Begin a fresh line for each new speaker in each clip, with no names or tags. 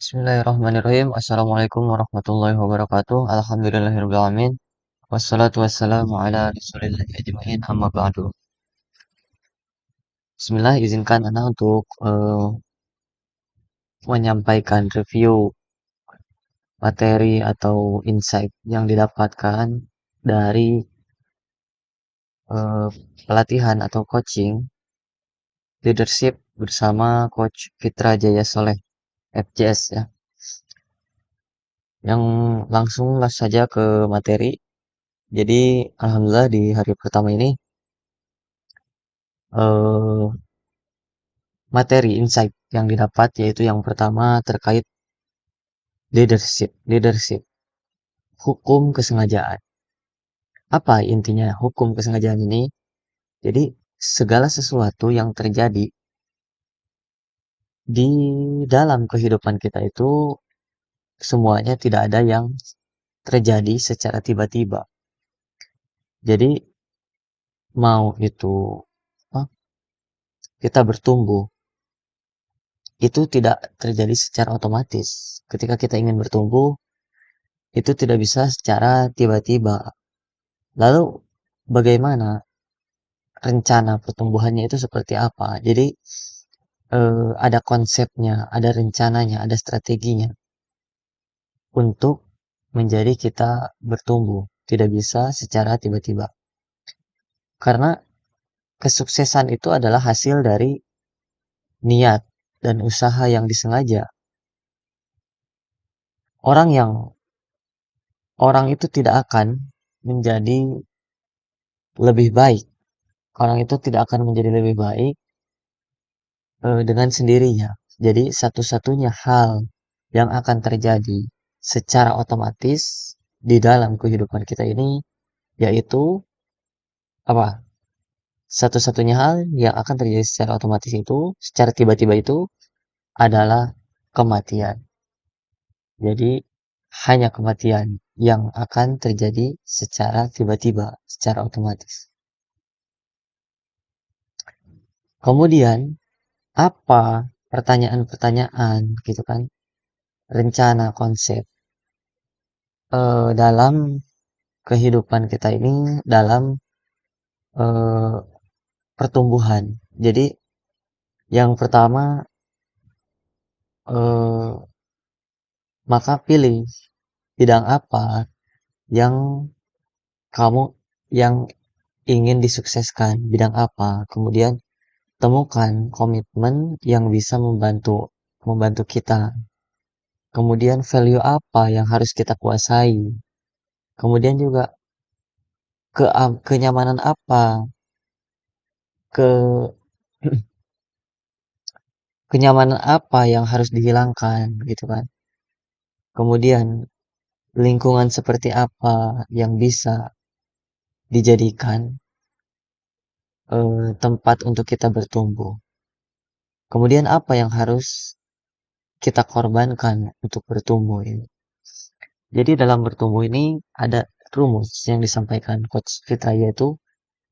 Bismillahirrahmanirrahim. Assalamualaikum warahmatullahi wabarakatuh. Alhamdulillahirrahmanirrahim. Wassalatu wassalamu ala rasulillahi ajma'in amma ba'du. Bismillah, izinkan Ana untuk menyampaikan review materi atau insight yang didapatkan dari eh, pelatihan atau coaching leadership bersama Coach Fitra Jaya Soleh, FJS ya. Yang langsung saja ke materi. Jadi, alhamdulillah di hari pertama ini eh, materi insight yang didapat yaitu yang pertama terkait leadership, hukum kesengajaan. Apa intinya hukum kesengajaan ini? Jadi segala sesuatu yang terjadi di dalam kehidupan kita itu semuanya tidak ada yang terjadi secara tiba-tiba. Jadi mau itu apa, kita bertumbuh itu tidak terjadi secara otomatis. Ketika kita ingin bertumbuh itu tidak bisa secara tiba-tiba. Lalu bagaimana rencana pertumbuhannya itu seperti apa? Jadi ada konsepnya, ada rencananya, ada strateginya untuk menjadi kita bertumbuh. Tidak bisa secara tiba-tiba. Karena kesuksesan itu adalah hasil dari niat dan usaha yang disengaja. Orang yang orang itu tidak akan menjadi lebih baik. Orang itu tidak akan menjadi lebih baik dengan sendirinya. Jadi satu-satunya hal yang akan terjadi secara otomatis di dalam kehidupan kita ini yaitu apa? Satu-satunya hal yang akan terjadi secara otomatis itu, secara tiba-tiba itu adalah kematian. Jadi hanya kematian yang akan terjadi secara tiba-tiba, secara otomatis. Kemudian apa pertanyaan-pertanyaan gitu kan? Rencana konsep dalam kehidupan kita ini dalam eh, pertumbuhan. Jadi yang pertama eh, maka pilih bidang apa yang kamu yang ingin disukseskan, bidang apa. Kemudian temukan komitmen yang bisa membantu membantu kita. Kemudian value apa yang harus kita kuasai. Kemudian juga kenyamanan apa, ke kenyamanan apa yang harus dihilangkan gitu kan. Kemudian lingkungan seperti apa yang bisa dijadikan tempat untuk kita bertumbuh. Kemudian apa yang harus kita korbankan untuk bertumbuh ini. Jadi dalam bertumbuh ini ada rumus yang disampaikan Coach Fitra yaitu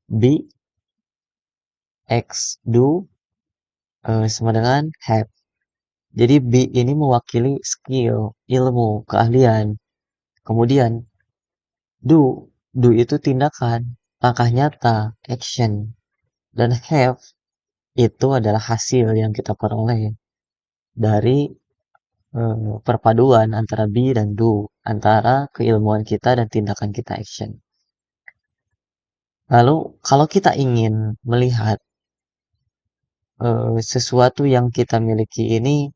be, X, do, sama dengan have. Jadi be ini mewakili skill, ilmu, keahlian. Kemudian do, do itu tindakan, langkah nyata, action. Dan have itu adalah hasil yang kita peroleh dari perpaduan antara be dan do, antara keilmuan kita dan tindakan kita action. Lalu kalau kita ingin melihat sesuatu yang kita miliki ini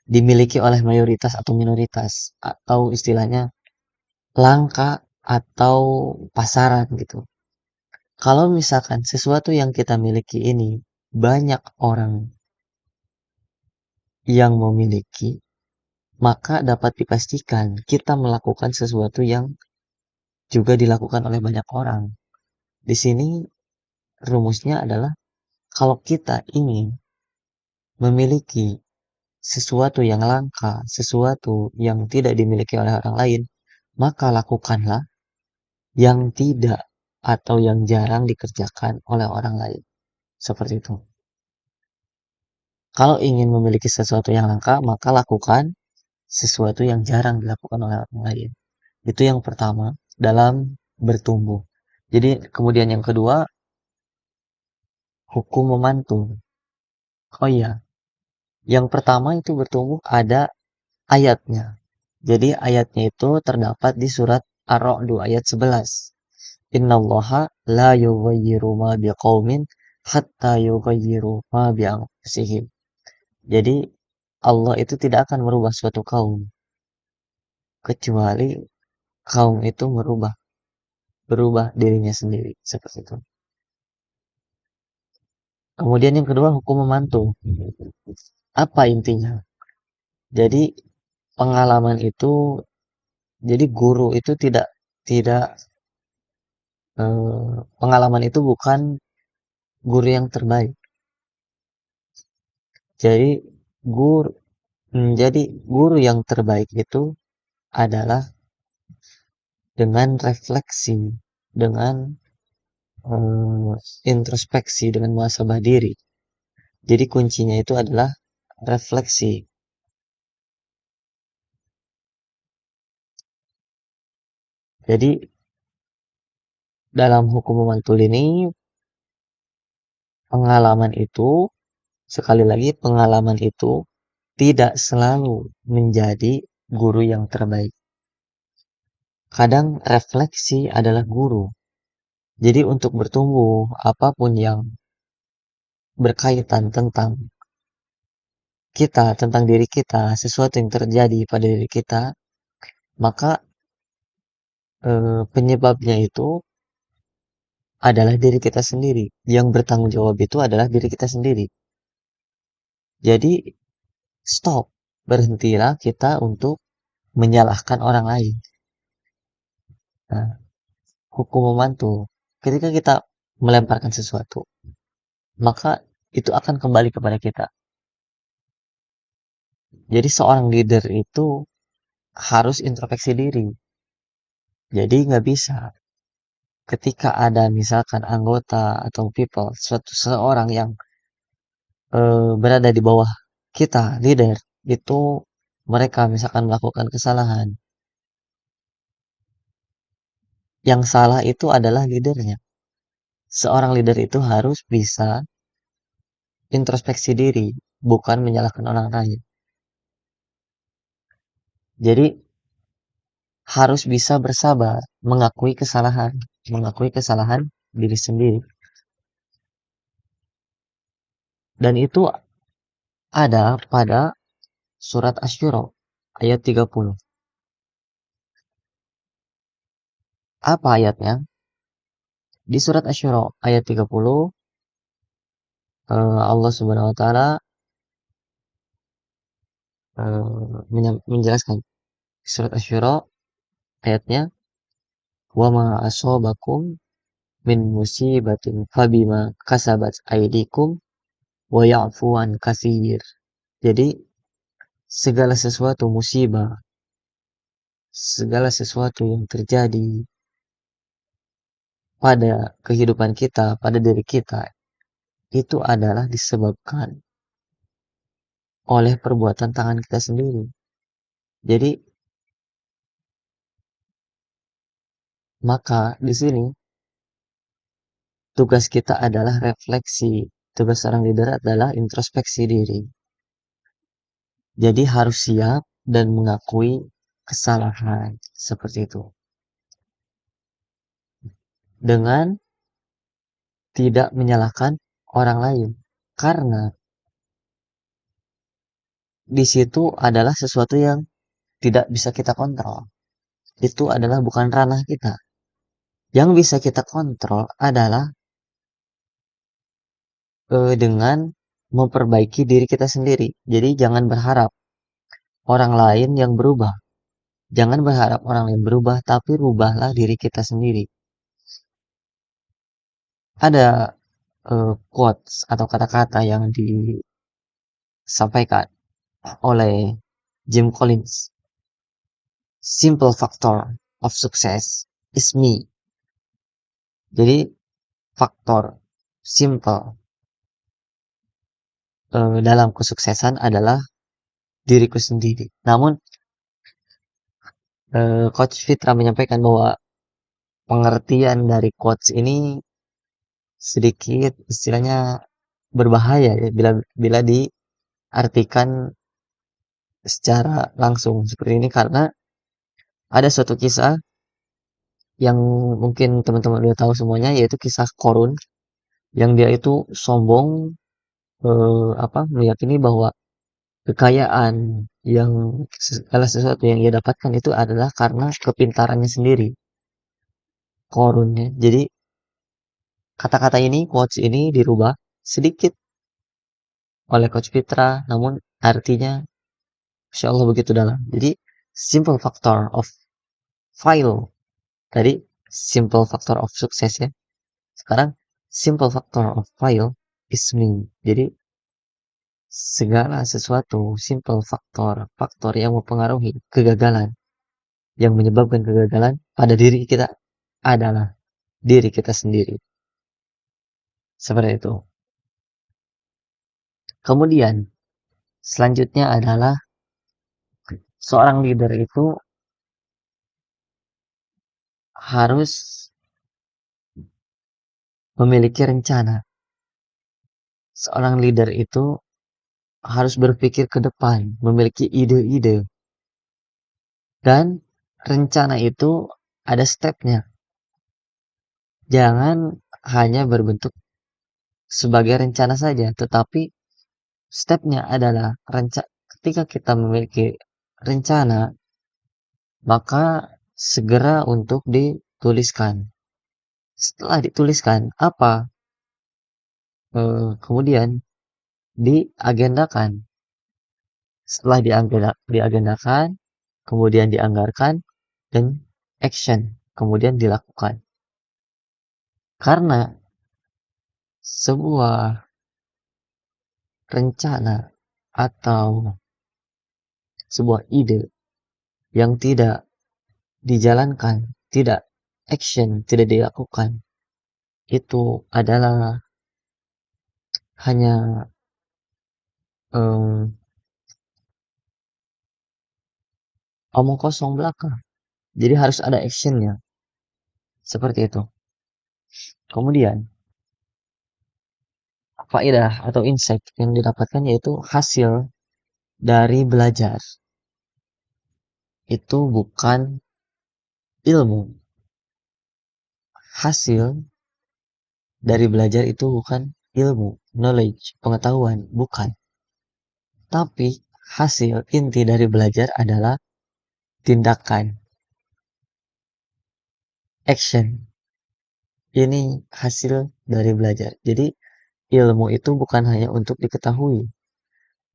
dimiliki oleh mayoritas atau minoritas atau istilahnya langka atau pasaran gitu. Kalau misalkan sesuatu yang kita miliki ini banyak orang yang memiliki, maka dapat dipastikan kita melakukan sesuatu yang juga dilakukan oleh banyak orang. Di sini rumusnya adalah kalau kita ingin memiliki sesuatu yang langka, sesuatu yang tidak dimiliki oleh orang lain, maka lakukanlah yang tidak atau yang jarang dikerjakan oleh orang lain. Seperti itu. Kalau ingin memiliki sesuatu yang langka, maka lakukan sesuatu yang jarang dilakukan oleh orang lain. Itu yang pertama dalam bertumbuh. Jadi kemudian yang kedua, hukum memantul. Oh iya, yang pertama itu bertumbuh ada ayatnya. Jadi ayatnya itu terdapat di surat Ar-Ra'd ayat 11. Innallaha la yughayyiru ma biqaumin hatta yughayyiru ma bi anfusihim. Jadi Allah itu tidak akan merubah suatu kaum kecuali kaum itu berubah dirinya sendiri seperti itu. Kemudian yang kedua hukum memantul. Apa intinya? Jadi pengalaman itu, jadi guru itu tidak tidak pengalaman itu bukan guru yang terbaik. Jadi guru jadi guru yang terbaik itu adalah dengan refleksi, dengan eh, introspeksi, dengan muhasabah diri. Jadi kuncinya itu adalah refleksi. Jadi dalam hukum memantul ini pengalaman itu, sekali lagi pengalaman itu tidak selalu menjadi guru yang terbaik. Kadang refleksi adalah guru. Jadi untuk bertumbuh, apapun yang berkaitan tentang kita, tentang diri kita, sesuatu yang terjadi pada diri kita, maka penyebabnya itu adalah diri kita sendiri. Yang bertanggung jawab itu adalah diri kita sendiri. Jadi stop, berhentilah kita untuk menyalahkan orang lain. Nah, hukum memantul. Ketika kita melemparkan sesuatu, maka itu akan kembali kepada kita. Jadi seorang leader itu harus introspeksi diri. Jadi nggak bisa ketika ada misalkan anggota atau people, suatu seorang yang berada di bawah kita, leader, itu mereka misalkan melakukan kesalahan. Yang salah itu adalah leadernya. Seorang leader itu harus bisa introspeksi diri, bukan menyalahkan orang lain. Jadi harus bisa bersabar, mengakui kesalahan diri sendiri. Dan itu ada pada surat Asy-Syura ayat 30. Apa ayatnya? Di surat Asy-Syura ayat 30, Allah Subhanahu wa taala menjelaskan surat Asy-Syura ayatnya, wa ma asobakum min musibatin fabima kasabat aydikum wa ya'fu an katsir. Jadi segala sesuatu musibah, segala sesuatu yang terjadi pada kehidupan kita, pada diri kita, itu adalah disebabkan oleh perbuatan tangan kita sendiri. Jadi, maka di sini tugas kita adalah refleksi. Tugas seorang leader adalah introspeksi diri. Jadi harus siap dan mengakui kesalahan seperti itu. Dengan tidak menyalahkan orang lain. Karena di situ adalah sesuatu yang tidak bisa kita kontrol. Itu adalah bukan ranah kita. Yang bisa kita kontrol adalah dengan memperbaiki diri kita sendiri. Jadi jangan berharap orang lain yang berubah. Jangan berharap orang lain berubah, tapi rubahlah diri kita sendiri. Ada quotes atau kata-kata yang disampaikan oleh Jim Collins. Simple factor of success is me. Jadi faktor simple dalam kesuksesan adalah diriku sendiri. Namun Coach Fitra menyampaikan bahwa pengertian dari quotes ini sedikit istilahnya berbahaya ya bila bila diartikan secara langsung seperti ini karena ada suatu kisah yang mungkin teman-teman udah tahu semuanya yaitu kisah Korun yang dia itu sombong meyakini bahwa kekayaan yang segala sesuatu yang ia dapatkan itu adalah karena kepintarannya sendiri, Korunnya. Jadi kata-kata ini, quotes ini dirubah sedikit oleh Coach Fitra, namun artinya Insya Allah begitu dalam. Jadi simple factor of fail tadi simple factor of sukses ya. Sekarang simple factor of fail is me. Jadi segala sesuatu simple faktor, faktor yang mempengaruhi kegagalan, yang menyebabkan kegagalan pada diri kita adalah diri kita sendiri. Seperti itu. Kemudian selanjutnya adalah seorang leader itu harus memiliki rencana. Seorang leader itu harus berpikir ke depan, memiliki ide-ide. Dan rencana itu ada stepnya. Jangan hanya berbentuk sebagai rencana saja, tetapi stepnya adalah ketika kita memiliki rencana, maka segera untuk dituliskan. Setelah dituliskan, kemudian diagendakan. Setelah diagendakan, kemudian dianggarkan, dan action, kemudian dilakukan. Karena sebuah rencana atau sebuah ide yang tidak dijalankan, tidak action, tidak dilakukan, itu adalah hanya um, omong kosong belaka. Jadi harus ada actionnya, seperti itu. Kemudian faedah atau insight yang didapatkan yaitu hasil dari belajar. Itu bukan ilmu. Hasil dari belajar itu bukan ilmu, knowledge, pengetahuan, bukan. Tapi hasil inti dari belajar adalah tindakan, action. Ini hasil dari belajar. Jadi ilmu itu bukan hanya untuk diketahui,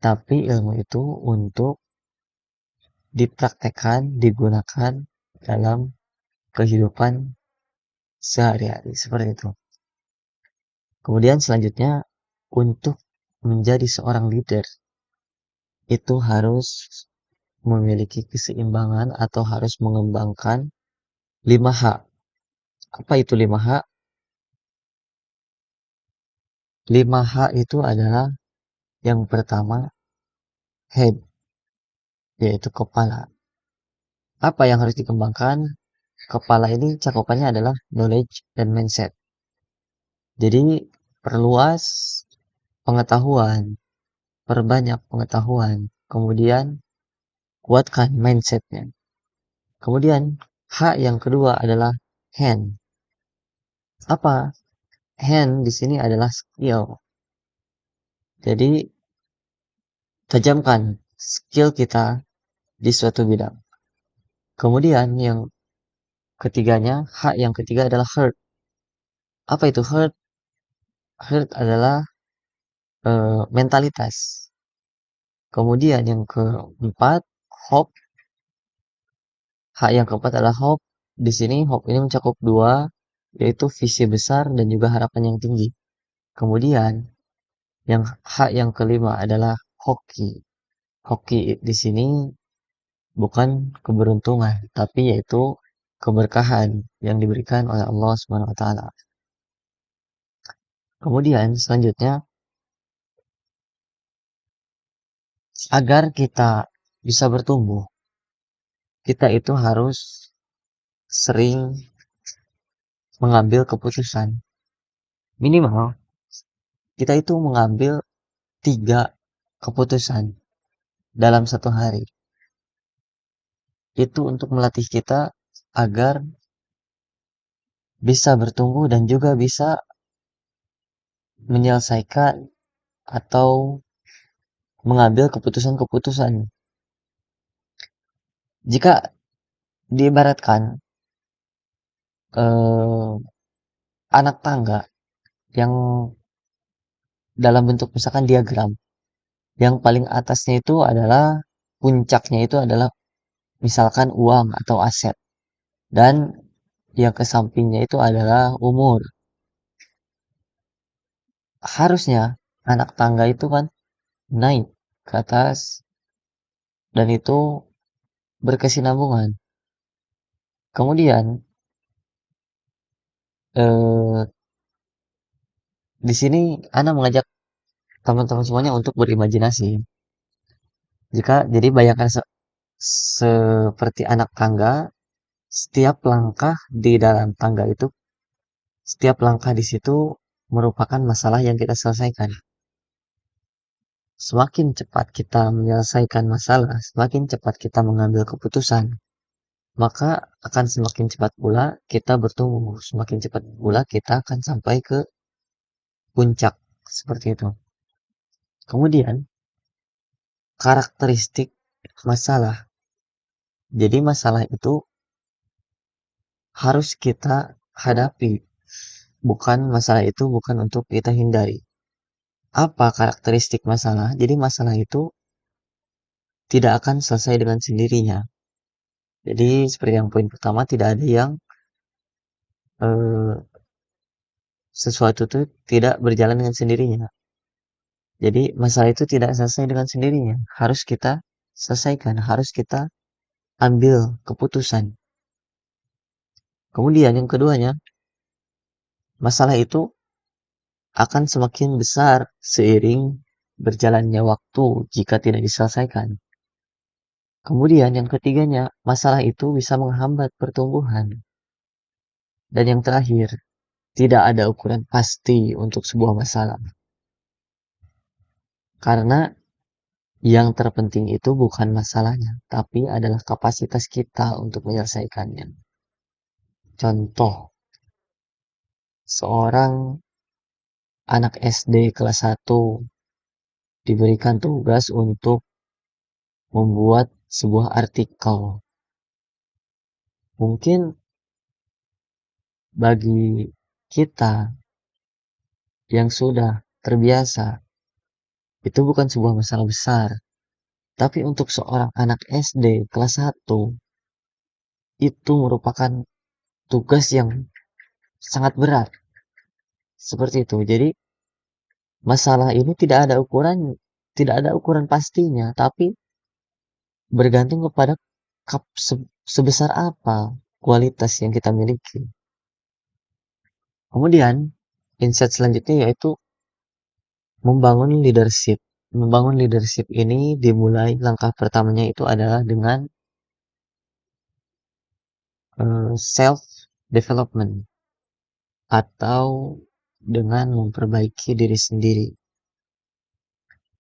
tapi ilmu itu untuk dipraktekkan, digunakan dalam kehidupan sehari-hari. Seperti itu. Kemudian selanjutnya, untuk menjadi seorang leader, itu harus memiliki keseimbangan atau harus mengembangkan 5H. Apa itu 5H? 5H itu adalah yang pertama, head, yaitu kepala. Apa yang harus dikembangkan? Kepala ini cakupannya adalah knowledge dan mindset. Jadi perluas pengetahuan, perbanyak pengetahuan, kemudian kuatkan mindsetnya. Kemudian H yang kedua adalah hand. Apa? Hand di sini adalah skill. Jadi tajamkan skill kita di suatu bidang. Kemudian yang ketiganya, H yang ketiga adalah heart. Apa itu heart? Heart adalah mentalitas. Kemudian yang keempat, hope. H yang keempat adalah hope. Di sini hope ini mencakup dua, yaitu visi besar dan juga harapan yang tinggi. Kemudian yang H yang kelima adalah hoki. Hoki di sini bukan keberuntungan, tapi yaitu keberkahan yang diberikan oleh Allah Subhanahu wa taala. Kemudian selanjutnya agar kita bisa bertumbuh, kita itu harus sering mengambil keputusan. Minimal, kita itu mengambil 3 keputusan dalam satu hari. Itu untuk melatih kita agar bisa bertumbuh dan juga bisa menyelesaikan atau mengambil keputusan-keputusan. Jika diibaratkan eh, anak tangga yang dalam bentuk misalkan diagram, yang paling atasnya itu adalah puncaknya itu adalah misalkan uang atau aset, dan yang ke sampingnya itu adalah umur. Harusnya anak tangga itu kan naik ke atas dan itu berkesinambungan. Kemudian eh, di sini Ana mengajak teman-teman semuanya untuk berimajinasi. Jadi bayangkan seperti anak tangga, setiap langkah di dalam tangga itu, setiap langkah di situ merupakan masalah yang kita selesaikan. Semakin cepat kita menyelesaikan masalah, semakin cepat kita mengambil keputusan, maka akan semakin cepat pula kita bertumbuh, semakin cepat pula kita akan sampai ke puncak seperti itu. Kemudian, karakteristik masalah. Jadi masalah itu harus kita hadapi, bukan masalah itu bukan untuk kita hindari. Apa karakteristik masalah? Jadi masalah itu tidak akan selesai dengan sendirinya. Jadi seperti yang poin pertama, tidak ada yang eh, sesuatu itu tidak berjalan dengan sendirinya. Jadi masalah itu tidak selesai dengan sendirinya. Harus kita selesaikan, harus kita ambil keputusan. Kemudian yang keduanya, masalah itu akan semakin besar seiring berjalannya waktu jika tidak diselesaikan. Kemudian yang ketiganya, masalah itu bisa menghambat pertumbuhan. Dan yang terakhir, tidak ada ukuran pasti untuk sebuah masalah. Karena yang terpenting itu bukan masalahnya, tapi adalah kapasitas kita untuk menyelesaikannya. Contoh, seorang anak SD kelas 1 diberikan tugas untuk membuat sebuah artikel. Mungkin bagi kita yang sudah terbiasa, itu bukan sebuah masalah besar. Tapi untuk seorang anak SD kelas 1, itu merupakan tugas yang sangat berat. Seperti itu. Jadi, masalah ini tidak ada ukuran pastinya, tapi bergantung kepada sebesar apa kualitas yang kita miliki. Kemudian, insight selanjutnya yaitu membangun leadership. Membangun leadership ini dimulai langkah pertamanya itu adalah dengan self development atau dengan memperbaiki diri sendiri.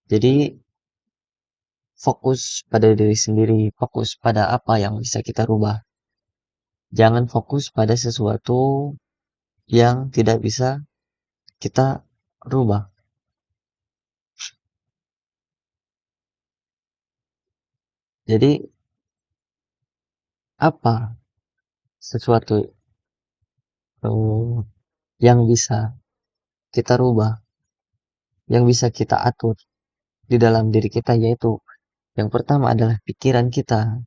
Jadi fokus pada diri sendiri, fokus pada apa yang bisa kita rubah. Jangan fokus pada sesuatu yang tidak bisa kita rubah. Jadi apa sesuatu yang bisa kita rubah, yang bisa kita atur di dalam diri kita, yaitu yang pertama adalah pikiran kita,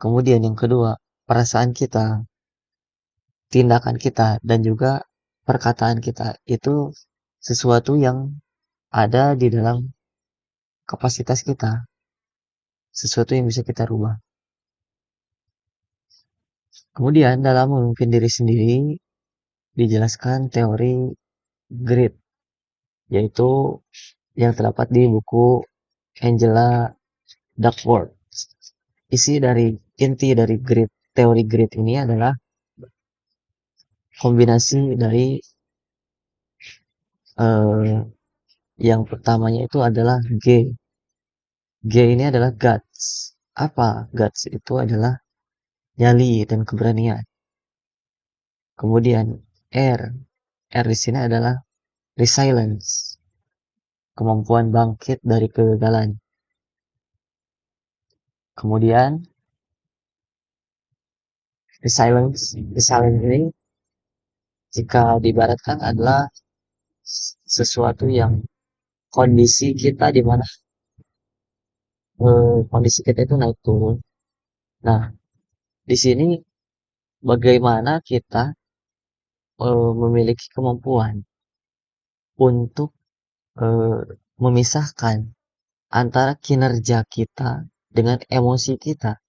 kemudian yang kedua perasaan kita, tindakan kita, dan juga perkataan kita. Itu sesuatu yang ada di dalam kapasitas kita, sesuatu yang bisa kita rubah. Kemudian dalam memimpin diri sendiri dijelaskan teori grit, yaitu yang terdapat di buku Angela Duckworth. Inti dari teori grid ini adalah kombinasi dari eh, yang pertamanya itu adalah G. G ini adalah guts. Apa guts? Itu adalah nyali dan keberanian. Kemudian R. R di sini adalah resilience. Kemampuan bangkit dari kegagalan. Kemudian resilience ini jika diibaratkan adalah sesuatu yang kondisi kita di mana kondisi kita itu naik turun. Nah, di sini bagaimana kita memiliki kemampuan untuk eh, memisahkan antara kinerja kita dengan emosi kita.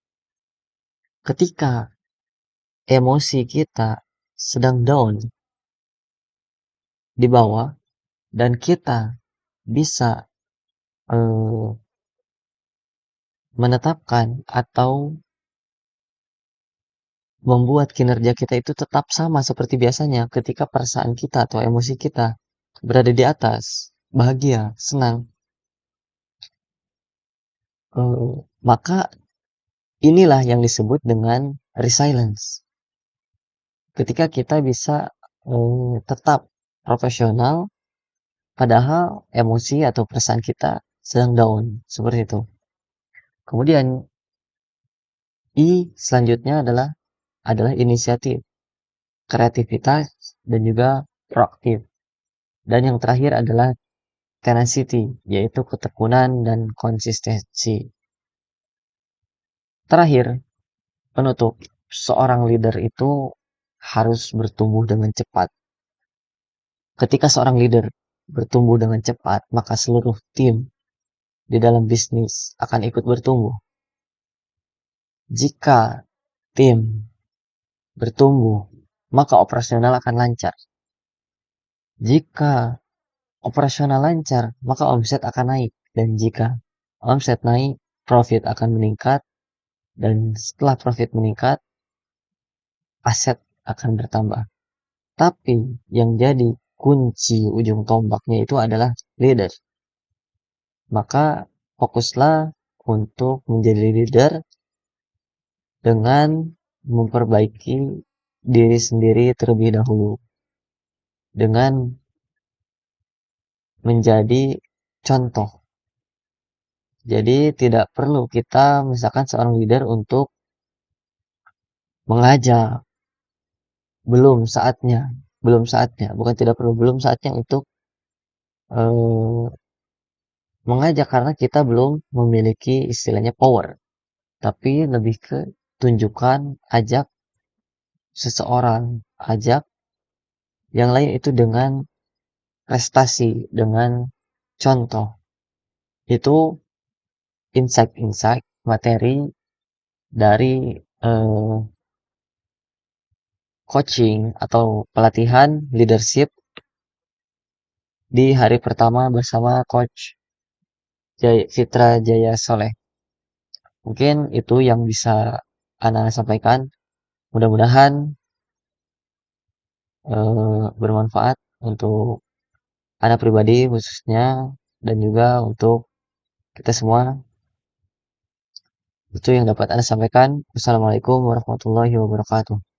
Ketika emosi kita sedang down di bawah dan kita bisa eh, menetapkan atau membuat kinerja kita itu tetap sama seperti biasanya ketika perasaan kita atau emosi kita berada di atas, bahagia, senang, maka inilah yang disebut dengan resilience. Ketika kita bisa tetap profesional padahal emosi atau perasaan kita sedang down, seperti itu. Kemudian I selanjutnya adalah inisiatif, kreativitas, dan juga proaktif. Dan yang terakhir adalah tenacity, yaitu ketekunan dan konsistensi. Terakhir, penutup, seorang leader itu harus bertumbuh dengan cepat. Ketika seorang leader bertumbuh dengan cepat, maka seluruh tim di dalam bisnis akan ikut bertumbuh. Jika tim bertumbuh, maka operasional akan lancar. Jika operasional lancar, maka omset akan naik. Dan jika omset naik, profit akan meningkat. Dan setelah profit meningkat, aset akan bertambah. Tapi yang jadi kunci ujung tombaknya itu adalah leader. Maka fokuslah untuk menjadi leader dengan memperbaiki diri sendiri terlebih dahulu. Dengan menjadi contoh. Jadi tidak perlu kita misalkan seorang leader untuk mengajak. Belum saatnya, bukan tidak perlu, belum saatnya untuk eh, mengajak karena kita belum memiliki istilahnya power. Tapi lebih ke tunjukkan, ajak seseorang, ajak yang lain itu dengan prestasi, dengan contoh. Itu insight-insight materi dari eh, coaching atau pelatihan leadership di hari pertama bersama Coach Fitra Jaya Soleh. Mungkin itu yang bisa Ana sampaikan. Mudah-mudahan bermanfaat untuk Ana pribadi khususnya dan juga untuk kita semua. Itu yang dapat Ana sampaikan. Wassalamualaikum warahmatullahi wabarakatuh.